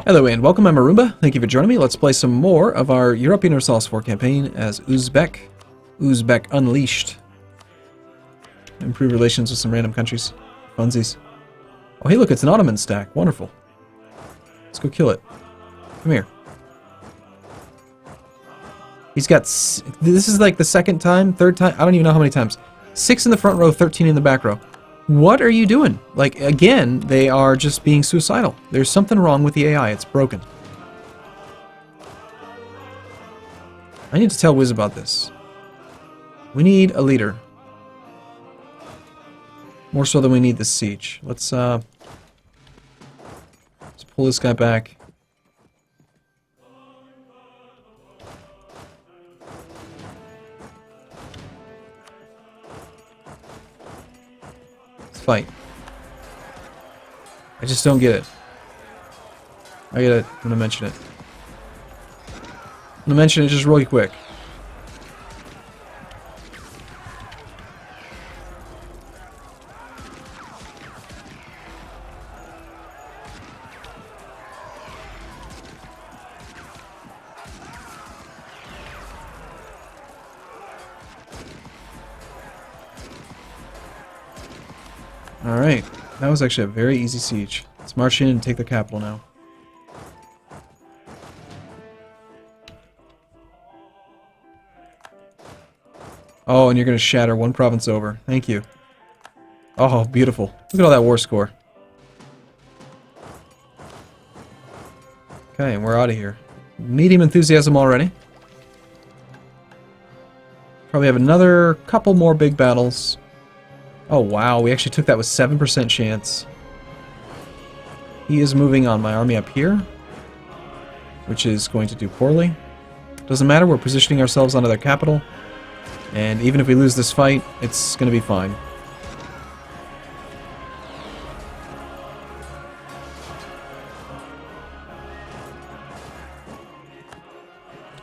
Hello and welcome, I'm Arumba. Thank you for joining me. Let's play some more of our Europa Universalis IV campaign as Uzbek. Uzbek Unleashed. Improve relations with some random countries. Funsies. Oh hey look, it's an Ottoman stack. Wonderful. Let's go kill it. Come here. He's got... This is like the second time, third time, I don't even know how many times. 6 in the front row, 13 in the back row. What are you doing? Like, again, they are just being suicidal. There's something wrong with the AI. It's broken. I need to tell Wiz about this. We need a leader. More so than we need this siege. Let's pull this guy back. Fight. I just don't get it. I'm gonna mention it. I'm gonna mention it just really quick. Alright, that was actually a very easy siege. Let's march in and take the capital now. Oh, and you're going to shatter one province over. Thank you. Oh, beautiful. Look at all that war score. Okay, and we're out of here. Medium enthusiasm already. Probably have another couple more big battles. Oh wow, we actually took that with 7% chance. He is moving on my army up here, which is going to do poorly. Doesn't matter, we're positioning ourselves onto their capital, and even if we lose this fight, it's going to be fine.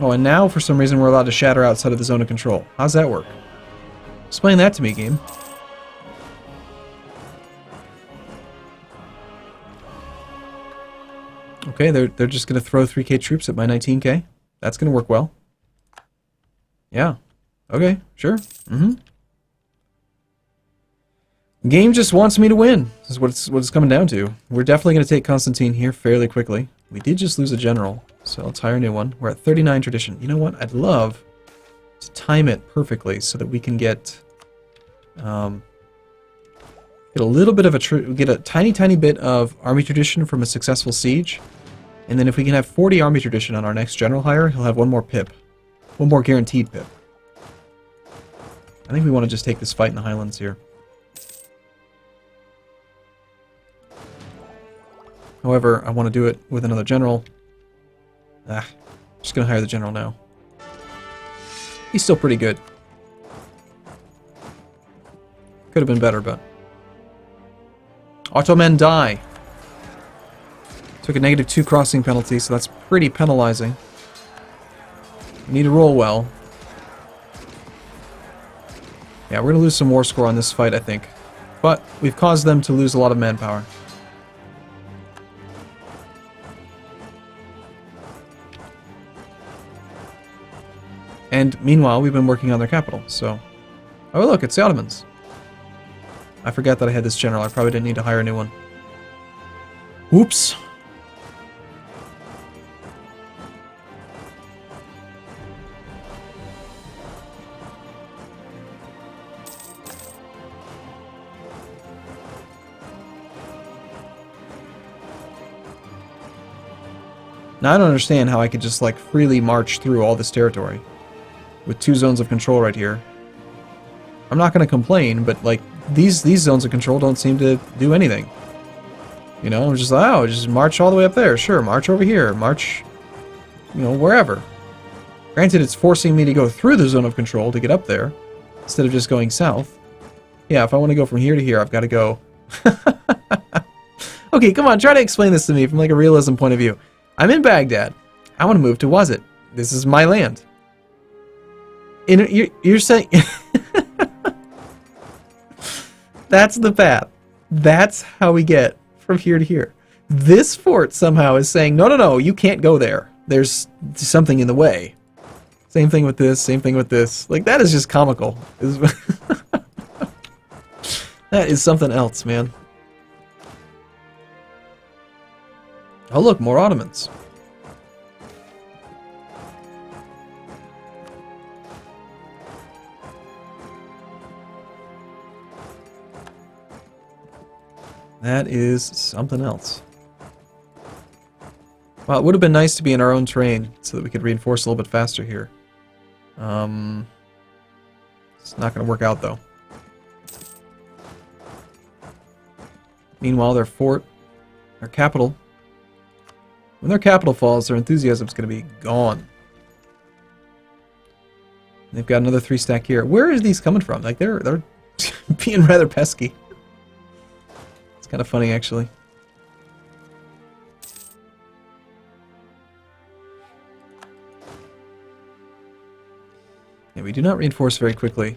Oh, and now for some reason we're allowed to shatter outside of the zone of control. How's that work? Explain that to me, game. Okay, they're just going to throw 3k troops at my 19k. That's going to work well. Yeah. Okay, sure. Game just wants me to win. This is what it's coming down to. We're definitely going to take Constantine here fairly quickly. We did just lose a general, so let's hire a new one. We're at 39 tradition. You know what? I'd love to time it perfectly so that we can get a little bit of get a tiny bit of army tradition from a successful siege. And then if we can have 40 army tradition on our next general hire, he'll have one more pip. One more guaranteed pip. I think we want to just take this fight in the Highlands here. However, I want to do it with another general. Just going to hire the general now. He's still pretty good. Could have been better, but... Ottoman die. Took a -2 crossing penalty, so that's pretty penalizing. We need to roll well. Yeah, we're going to lose some war score on this fight, I think. But we've caused them to lose a lot of manpower. And meanwhile, we've been working on their capital, so... Oh look, it's the Ottomans. I forgot that I had this general. I probably didn't need to hire a new one. Oops. Now I don't understand how I could just like freely march through all this territory with 2 zones of control right here. I'm not going to complain, but like these zones of control don't seem to do anything. You know, I'm just like, oh, just march all the way up there. Sure, march over here. March, you know, wherever. Granted, it's forcing me to go through the zone of control to get up there instead of just going south. Yeah, if I want to go from here to here, I've got to go... Okay, come on, try to explain this to me from like a realism point of view. I'm in Baghdad. I want to move to Wazit. This is my land. You're saying... That's the path. That's how we get from here to here. this fort somehow is saying, no, no, no, you can't go there. There's something in the way. Same thing with this, same thing with this. Like, that is just comical. That is something else, man. Oh, look, more Ottomans. That is something else. Well, it would have been nice to be in our own terrain so that we could reinforce a little bit faster here. It's not going to work out, though. Meanwhile, their fort, their capital, when their capital falls, their enthusiasm's going to be gone. They've got another 3-stack here. Where are these coming from? Like, they're being rather pesky. It's kind of funny, actually. Yeah, we do not reinforce very quickly.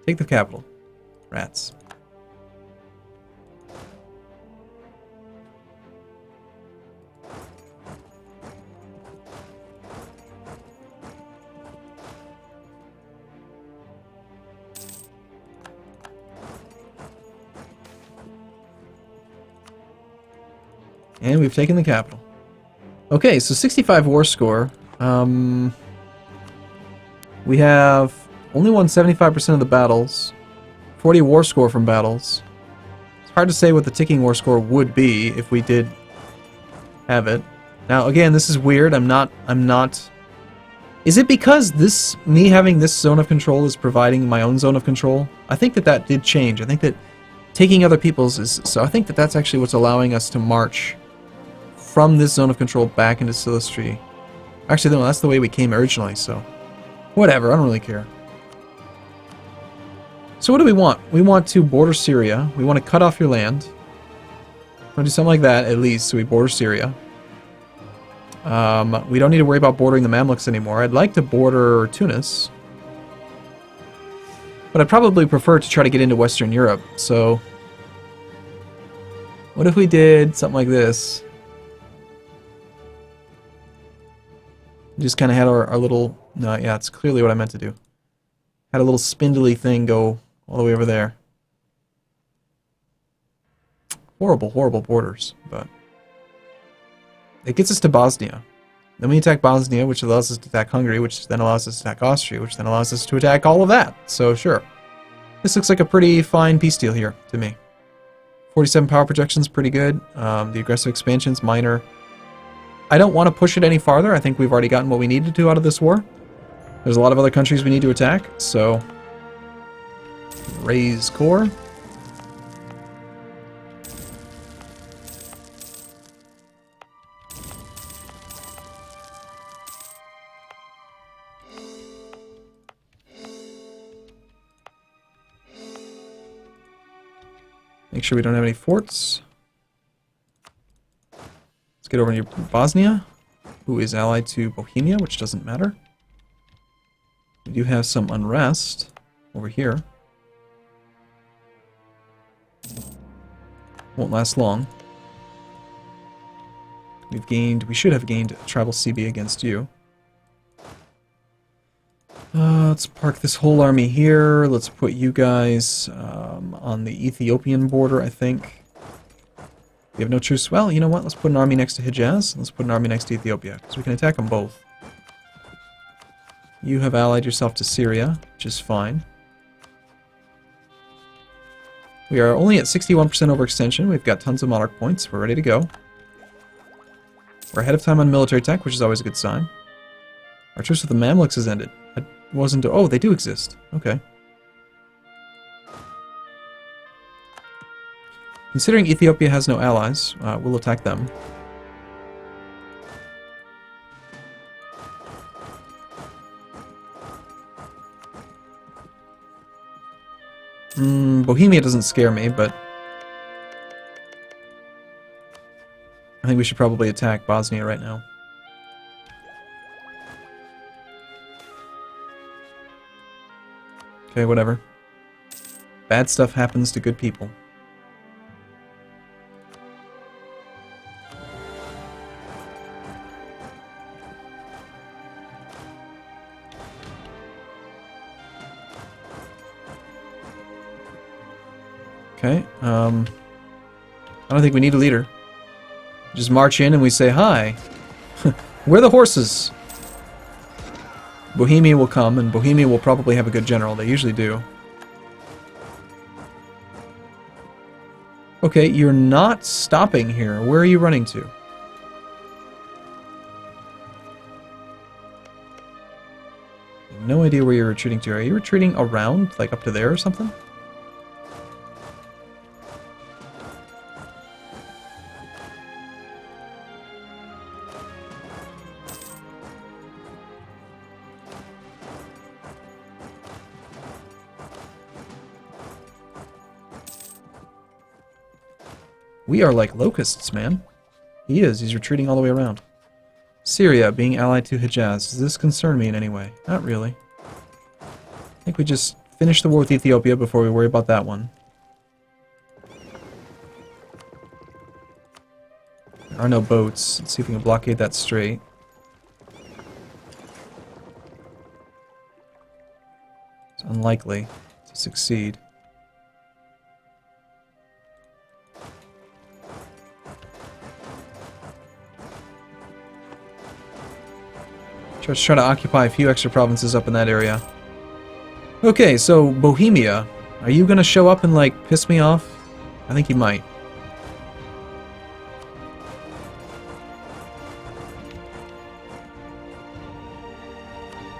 Take the capital. Rats. And we've taken the capital. Okay, so 65 war score. We have only won 75% of the battles. 40 war score from battles. It's hard to say what the ticking war score would be if we did have it. Now, again, this is weird. I'm not... Is it because me having this zone of control is providing my own zone of control? I think that did change. I think that taking other people's is... So I think that that's actually what's allowing us to march from this zone of control back into Silistri. Actually, no, that's the way we came originally, so... Whatever, I don't really care. So what do we want? We want to border Syria. We want to cut off your land. We want to do something like that, at least, so we border Syria. We don't need to worry about bordering the Mamluks anymore. I'd like to border Tunis. But I'd probably prefer to try to get into Western Europe, so... What if we did something like this? We just kind of had our little... No, yeah, it's clearly what I meant to do. Had a little spindly thing go all the way over there. Horrible, horrible borders, but... It gets us to Bosnia. Then we attack Bosnia, which allows us to attack Hungary, which then allows us to attack Austria, which then allows us to attack all of that. So, sure. This looks like a pretty fine peace deal here, to me. 47 power projection's pretty good. The aggressive expansion's minor. I don't want to push it any farther. I think we've already gotten what we needed to out of this war. There's a lot of other countries we need to attack, so... Raise core. Make sure we don't have any forts. Let's get over to Bosnia, who is allied to Bohemia, which doesn't matter. We do have some unrest over here. Won't last long. We should have gained tribal CB against you. Let's park this whole army here. Let's put you guys on the Ethiopian border, I think. We have no truce. Well, you know what? Let's put an army next to Hijaz. Let's put an army next to Ethiopia, because we can attack them both. You have allied yourself to Syria, which is fine. We are only at 61% overextension. We've got tons of monarch points. We're ready to go. We're ahead of time on military tech, which is always a good sign. Our truce with the Mamluks has ended. It wasn't... Oh, they do exist. Okay. Considering Ethiopia has no allies, we'll attack them. Bohemia doesn't scare me, but I think we should probably attack Bosnia right now. Okay, whatever. Bad stuff happens to good people. Okay, I don't think we need a leader. Just march in and we say, hi. We're the horses. Bohemia will come, and Bohemia will probably have a good general. They usually do. Okay, you're not stopping here. Where are you running to? I have no idea where you're retreating to. Are you retreating around, like up to there or something? We are like locusts, man. He is. He's retreating all the way around. Syria being allied to Hejaz. Does this concern me in any way? Not really. I think we just finish the war with Ethiopia before we worry about that one. There are no boats. Let's see if we can blockade that strait. It's unlikely to succeed. Let's try to occupy a few extra provinces up in that area. Okay, so Bohemia. Are you gonna show up and, like, piss me off? I think you might.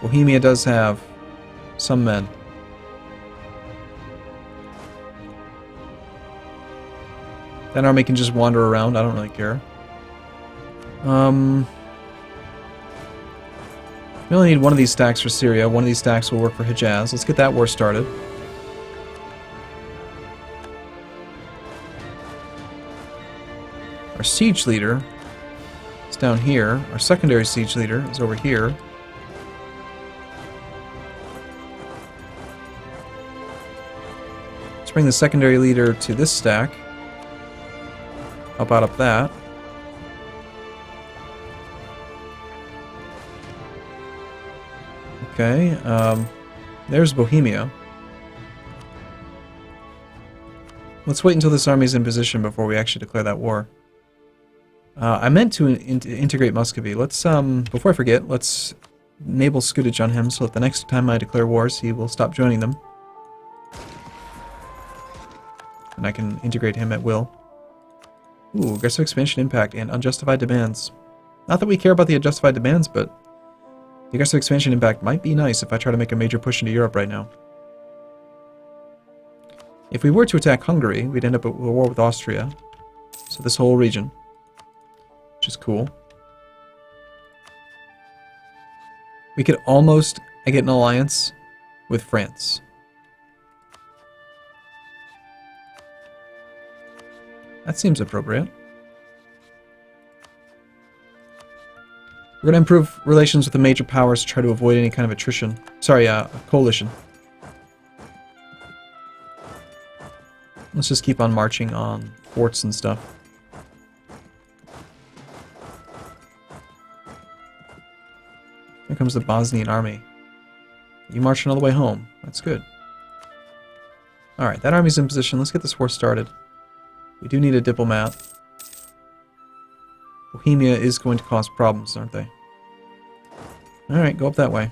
Bohemia does have some men. That army can just wander around. I don't really care. We only need one of these stacks for Syria. One of these stacks will work for Hejaz. Let's get that war started. Our siege leader is down here. Our secondary siege leader is over here. Let's bring the secondary leader to this stack. Help out up that. Okay, there's Bohemia. Let's wait until this army's in position before we actually declare that war. I meant to integrate Muscovy. Let's, before I forget, let's enable Scutich on him so that the next time I declare wars, he will stop joining them. And I can integrate him at will. Ooh, aggressive expansion impact and unjustified demands. Not that we care about the unjustified demands, but the aggressive expansion impact might be nice if I try to make a major push into Europe right now. If we were to attack Hungary, we'd end up at war with Austria. So this whole region. Which is cool. We could almost get an alliance with France. That seems appropriate. We're going to improve relations with the major powers to try to avoid any kind of attrition. Sorry, coalition. Let's just keep on marching on forts and stuff. Here comes the Bosnian army. You marching all the way home. That's good. Alright, that army's in position. Let's get this war started. We do need a diplomat. Bohemia is going to cause problems, aren't they? Alright, go up that way.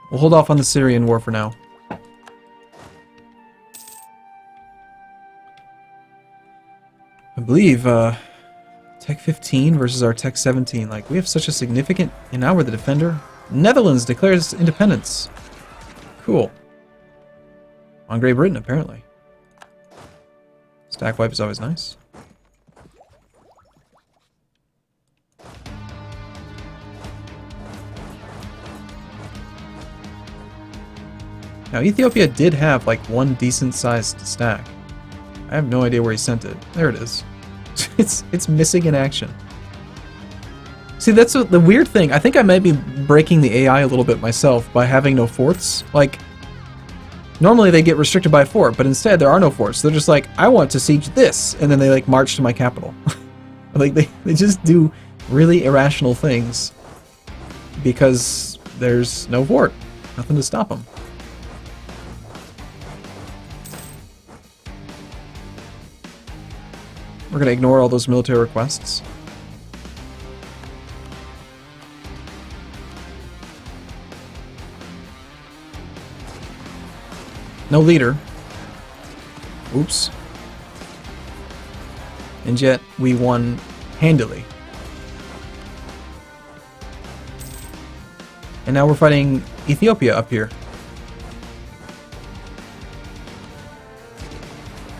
We'll hold off on the Syrian war for now. I believe, Tech 15 versus our Tech 17. Like, we have such a significant... And now we're the defender. Netherlands declares independence. Cool. On Great Britain, apparently. Stack wipe is always nice. Now, Ethiopia did have, like, one decent-sized stack. I have no idea where he sent it. There it is. It's missing in action. See, that's the weird thing. I think I might be breaking the AI a little bit myself by having no forts. Like, normally they get restricted by a fort, but instead there are no forts. They're just like, I want to siege this, and then they, like, march to my capital. Like, they just do really irrational things because there's no fort. Nothing to stop them. We're going to ignore all those military requests. No leader. Oops. And yet, we won handily. And now we're fighting Ethiopia up here.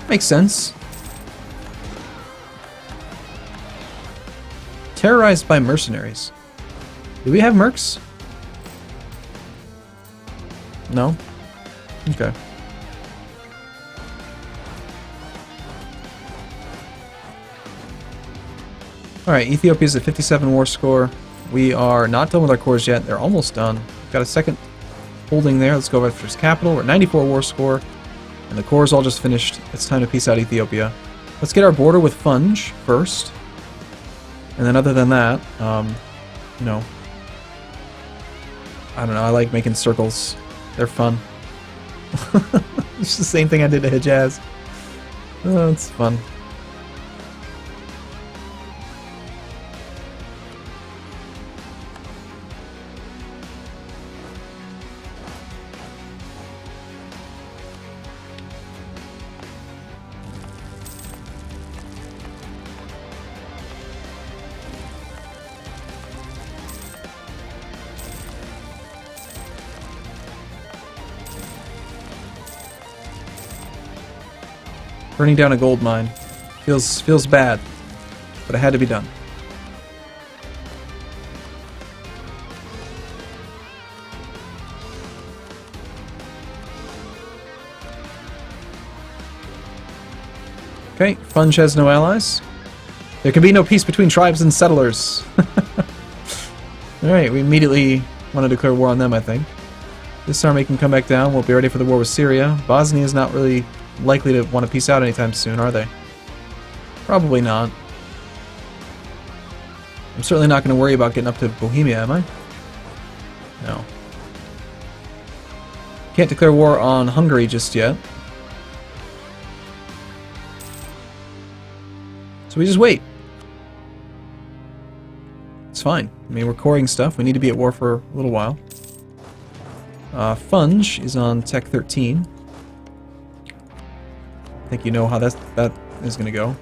Makes sense. Terrorized by mercenaries. Do we have mercs? No? Okay. Alright, Ethiopia's at 57 war score. We are not done with our cores yet. They're almost done. Got a second holding there. Let's go back to his capital. We're at 94 war score. And the cores all just finished. It's time to peace out Ethiopia. Let's get our border with Funge first. And then other than that, you know, I don't know, I like making circles. They're fun. It's the same thing I did to Hejaz. Oh, it's fun. Burning down a gold mine. Feels bad, but it had to be done. Okay, Funge has no allies. There can be no peace between tribes and settlers. Alright, we immediately want to declare war on them, I think. This army can come back down. We'll be ready for the war with Syria. Bosnia is not really likely to want to peace out anytime soon, are they? Probably not. I'm certainly not going to worry about getting up to Bohemia, am I? No. Can't declare war on Hungary just yet. So we just wait. It's fine. I mean, we're coring stuff. We need to be at war for a little while. Funge is on Tech 13. I think you know how that is going to go.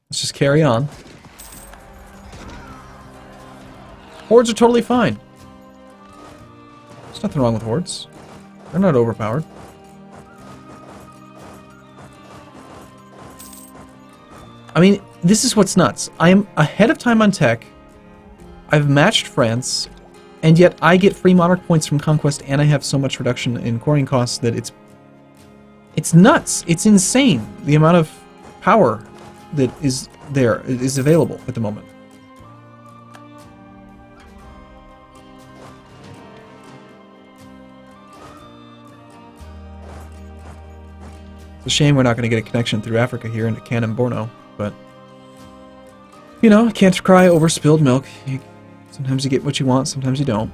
Let's just carry on. Hordes are totally fine. There's nothing wrong with hordes. They're not overpowered. I mean, this is what's nuts. I am ahead of time on tech. I've matched France, and yet I get free monarch points from conquest, and I have so much reduction in coring costs that it's nuts. It's insane the amount of power that is available at the moment. It's a shame we're not going to get a connection through Africa here into Canon Borno. But, you know, can't cry over spilled milk. Sometimes you get what you want, sometimes you don't.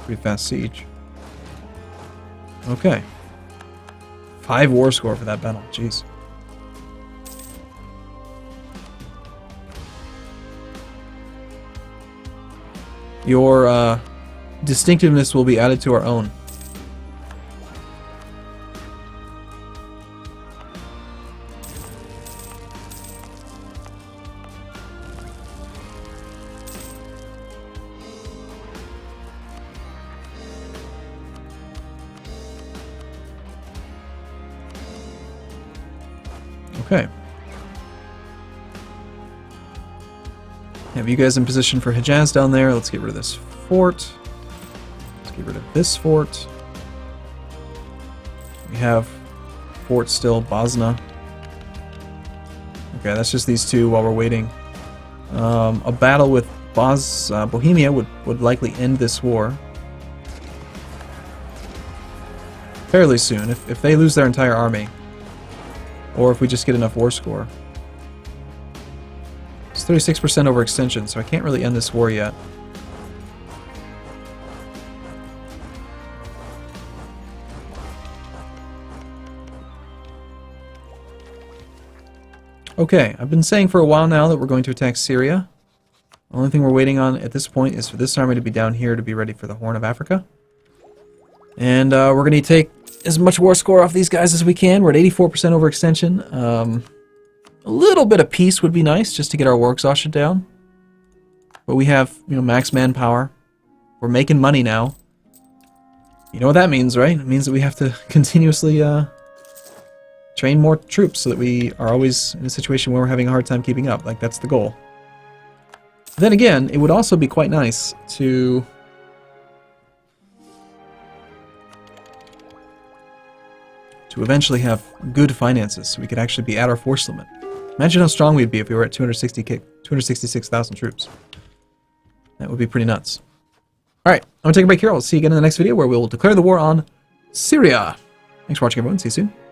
Pretty fast siege. Okay. 5 war score for that battle. Jeez. Your distinctiveness will be added to our own. Okay. Have you guys in position for Hejaz down there? Let's get rid of this fort. Let's get rid of this fort. We have fort still, Bosna. Okay, that's just these two while we're waiting. A battle with Bohemia would likely end this war. Fairly soon, if they lose their entire army. Or if we just get enough war score. It's 36% overextension, so I can't really end this war yet. Okay, I've been saying for a while now that we're going to attack Syria. The only thing we're waiting on at this point is for this army to be down here to be ready for the Horn of Africa. And we're going to take as much war score off these guys as we can. We're at 84% overextension. A little bit of peace would be nice just to get our war exhaustion down. But we have, you know, max manpower. We're making money now. You know what that means, right? It means that we have to continuously train more troops so that we are always in a situation where we're having a hard time keeping up. Like, that's the goal. Then again, it would also be quite nice to eventually have good finances so we could actually be at our force limit. Imagine how strong we'd be if we were at 266,000 troops. That would be pretty nuts. Alright, I'm going to take a break here. I'll see you again in the next video where we'll declare the war on Syria. Thanks for watching, everyone. See you soon.